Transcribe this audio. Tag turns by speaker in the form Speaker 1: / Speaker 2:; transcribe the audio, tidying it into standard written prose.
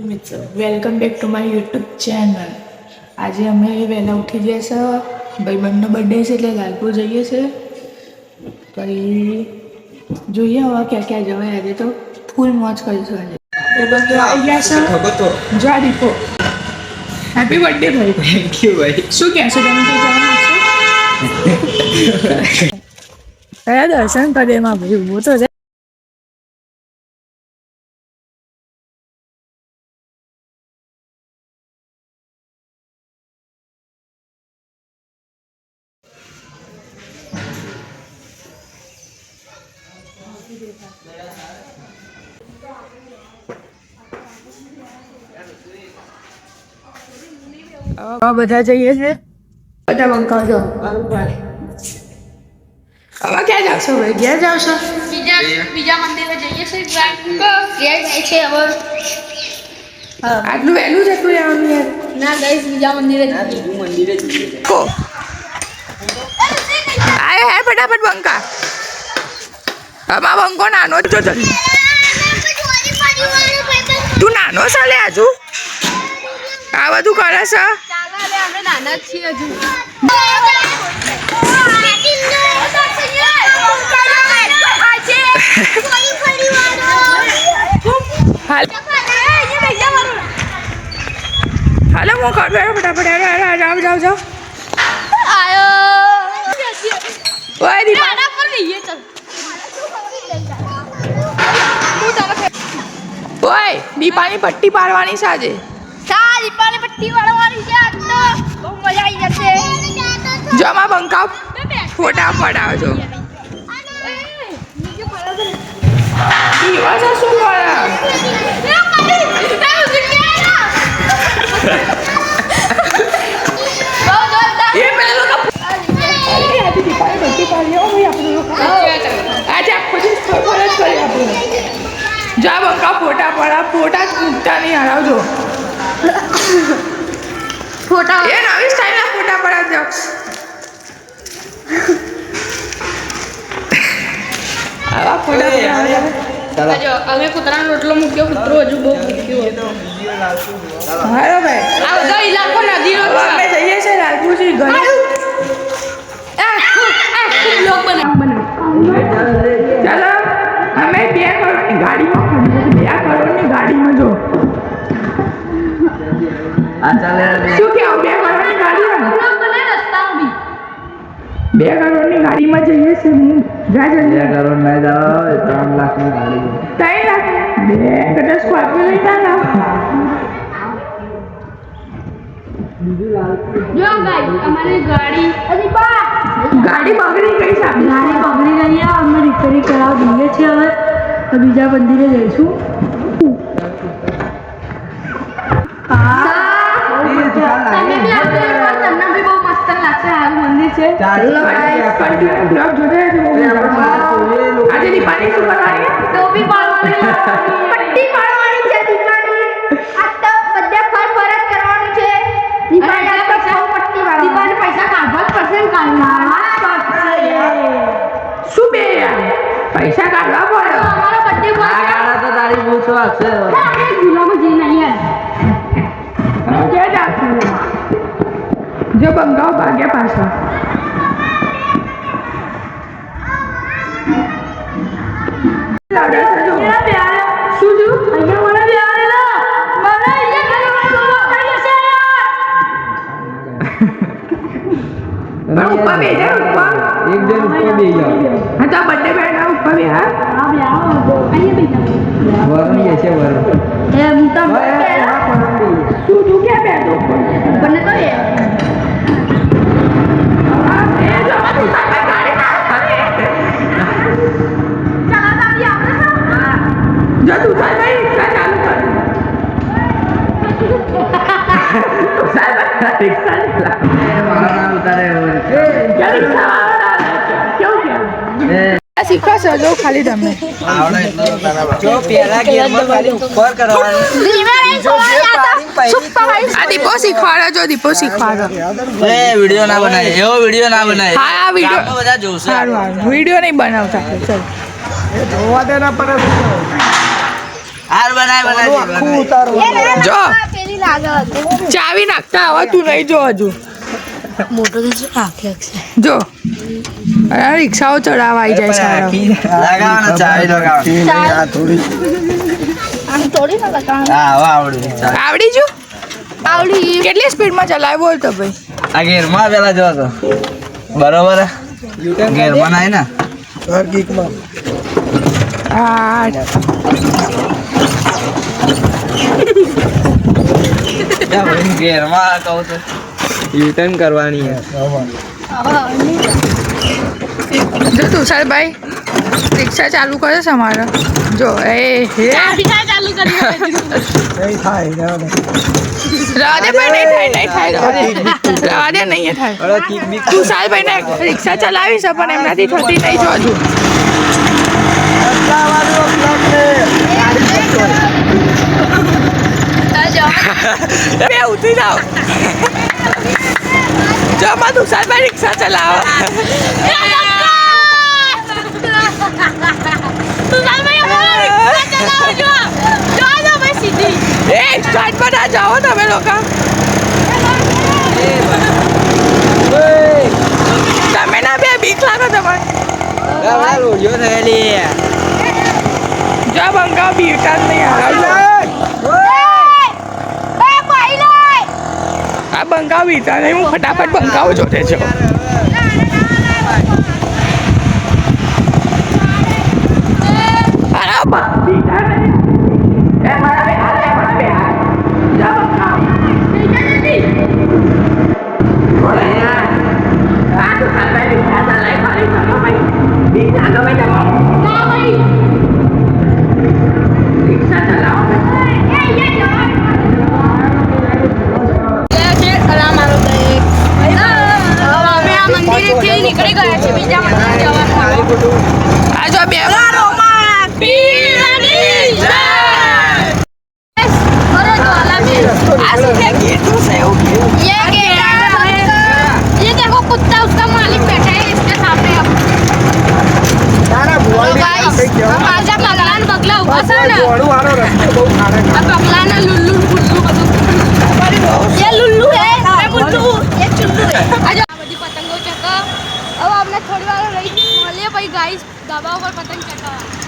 Speaker 1: મિત્રો welcome back to my YouTube channel. આજે અમે વહેલા ઉઠી ગયા છે, ભાઈબંધનો બર્થડે છે એટલે લાલપુર જઈએ છે। પછી જોઈએ હવે ક્યાં ક્યાં જવાય। આજે તો ફૂલ મોજ કરીશું। આજે ભાઈબંધો આવી ગયા છે। જો આ દીપો હેપી બર્થડે ભાઈ।
Speaker 2: થેન્ક યુ ભાઈ।
Speaker 1: શું કહેશો તમે? કયા દર્શન કરે એમાં ભાઈ ઊભો તો છે। બધા જઈએ છે, બધા બંકાવજો। હવે ક્યાં જાવશો ભાઈ? ઘેર જાવશો?
Speaker 3: બીજા મંદિરે જઈએ છે, ઘેર જાય છે હવે।
Speaker 1: આટલું વહેલું છે તું આવવાનું યાર?
Speaker 3: ના ગઈશ બીજા મંદિરે
Speaker 1: કો આય હે ફટાફટ બંકા। અમા બંકો નાનો જ જો જલ્દી। તું નાનો છે લે હજુ? આ બધું કરે છે?
Speaker 3: અમે નાના જ છીએ હજુ।
Speaker 1: હાલો હું કર ફટાફટ જાઓ જાઓ જાઓ। ઓય દીપા ઓય દીપાની પટ્ટી પાડવાની છે આજે।
Speaker 3: દીપાની પટ્ટી વાળવાની છે આજ તો બહુ મજા આવી જશે।
Speaker 1: જમા બંકા ફોટા પડાવજો। દીવા શું કરે? એ પેલો આજે દીપાની પટ્ટી પાડી ભાઈ આપણે આજે આખો દિવસ ખબર જ કરી આપણે। જા બંકા ફોટા પડા, ફોટા જ મૂકતા નહીં હરાવજો।
Speaker 3: ફોટા
Speaker 1: એ નવી સ્ટાઈલના ફોટા પડાવજો। આવા ફોટા પડાવજો।
Speaker 3: જો અમે કૂતરાનો રોટલો મૂક્યો, કૂતરો હજુ બહુ મૂક્યો।
Speaker 1: હાલો ભાઈ
Speaker 3: આ બધો ઇલાકો નદીનો
Speaker 1: હવે અમે જઈએ છીએ લાલપુરથી ઘરે।
Speaker 3: બ્લોગ બનાવ
Speaker 1: ચાલો અમે 2 કરોડની ગાડીમાં ખરીદી છે। 2 કરોડની ગાડીમાં જો શું કેવું? 2 કરોડની ગાડીમાં
Speaker 3: બ્લોગ બનાવ રસ્તામાં બી
Speaker 1: 2 કરોડની ગાડીમાં જઈએ છીએ। હું જા જલ્દી।
Speaker 2: 2 કરોડ ના જાઓ, 3 લાખની ગાડી
Speaker 1: 3 લાખ 2 કદાચ સ્કોર્પિયો લઈ જા ના।
Speaker 3: જો ગાઈ અમારી ગાડી
Speaker 1: ગાડી બગડી ગઈ છે આપણી।
Speaker 4: ગાડી પકડી ગઈ છે, અમે રિપેરિંગ કરાવવા જઈએ છીએ। હવે બીજા મંદિરે જઈશું।
Speaker 3: તમે બી આવજો એકવાર, તમને બી બહુ મસ્ત લાગશે। સારું મંદિર છે।
Speaker 1: બ્લોગ જોતા રહેજો। આજે દીપાની શું કરવાની?
Speaker 3: ટોપી પાડવાની, પટ્ટી પાડવાની છે દીપાની। આ તો બધે ફર જ કરવાનું છે દીપાની। આ તો બહુ પટ્ટી પાડવાની। દીપાને પૈસા કાઢવા જ પડશે ને કાઢવા
Speaker 1: શું બે યાર પૈસા કાઢવા પડે।
Speaker 3: અમારો બર્થડે બોય છે।
Speaker 2: તો તારી પૂછો હશે।
Speaker 3: આપણે ઝૂલામાં જઈને આવીએ।
Speaker 1: ક્યાં જાશું? જો બંગાવ ભાગ્યા પાછા। શું જો
Speaker 3: અહીંયા મને બે આવેલા મને અહીંયા
Speaker 1: પણ ઉપર બે જાય ઉપર।
Speaker 2: એક જણ ઉપર બે જાઓ।
Speaker 1: હા તો બર્થડે બેઠા ઉપર બે। હા
Speaker 3: આ બે આવો અહીંયા બે
Speaker 2: વરણ કે છે વરણ
Speaker 3: એમ તો
Speaker 1: તું તું ક્યાં બેઠો ઉપર?
Speaker 3: બને તો એ
Speaker 1: એ જો તું તારે ગાડી ના
Speaker 3: ચલાતા બી આવડે છે?
Speaker 1: જો તું તારે રિક્ષા ચાલુ કર। સાહેબ રિક્ષા ચલા
Speaker 2: મારા નામ ઉતારે
Speaker 1: ક્યાં રિક્ષા કેવું કે શીખો છો જો ખાલી તમે
Speaker 2: આવડે જો પેલા ગેરમાં ખાલી ઉપર કરવાનું।
Speaker 3: ધીમે રહી છોડ
Speaker 1: આ દીપો શીખવાડો। જો દીપો શીખવાડો।
Speaker 2: એ વિડિયો ના બનાય, એવો વિડિયો ના બનાય।
Speaker 1: હા આ વિડિયો
Speaker 2: ગામમાં બધા જોશે।
Speaker 1: સારું વિડિયો નહીં બનાવતા। ચાલ જોવા દે ના પડે
Speaker 2: હાર બનાવી
Speaker 1: જો
Speaker 3: પેલી લાગે
Speaker 1: ચાવી નાખતા આવતું નહીં જો હજુ
Speaker 4: મોટો તો શું આખે
Speaker 1: જો આ રિક્ષાઓ ચડાવવા આવી જાય સારા
Speaker 2: લગાવવાનો ચાવી લગાવવાનો
Speaker 3: આમ થોડી ના લગાવવાનું
Speaker 2: હા હવે આવડ્યું
Speaker 1: આવડી જો
Speaker 3: આવડી
Speaker 1: કેટલી સ્પીડમાં ચલાવ્યો બોલ તો ભાઈ
Speaker 2: આ ગેરમાં પેલા જો તો બરોબર ગેરમાં નાય ને
Speaker 1: આ
Speaker 2: ગેરમાં કહું તો યુટર્ન કરવાની
Speaker 1: જો તુષારભાઈ રિક્ષા ચાલુ કરે છે અમારે જો એ
Speaker 3: ચાલુ કરી
Speaker 1: રવા દે ભાઈ નહીં થાય રવા દે નહીં થાય તુષારભાઈ ને રિક્ષા ચલાવી છે પણ એમનાથી થતી નહીં જો હજુ બે ઉતરી જાઓ જો માં તુષારભાઈ રિક્ષા ચલાવો એ સ્ટાર્ટ પર ના જાઓ તમે લોકો તમે ના બે બીક લાગે તમારે જો બંગા બીટા જ નહીં આ બંગા બીટા નહીં હું ફટાફટ બંગાઓ જોતે છો અરે બીટા નહીં
Speaker 3: નીકળી ગયા છે બીજા મંદિર જવાનું
Speaker 1: આ જો બે
Speaker 3: ये देखो कुत्ता उसका मालिक बैठा है इसके सामने अब बगला बगला हुआ था ना बगला ना लुल्लू गुल्लू ये लुल्लू है गुल्लू ये चुल्लू है बड़ी पतंगों चका अब आपने थोड़ी बार रही बोलिए भाई गाइस दबाओ पर पतंग चका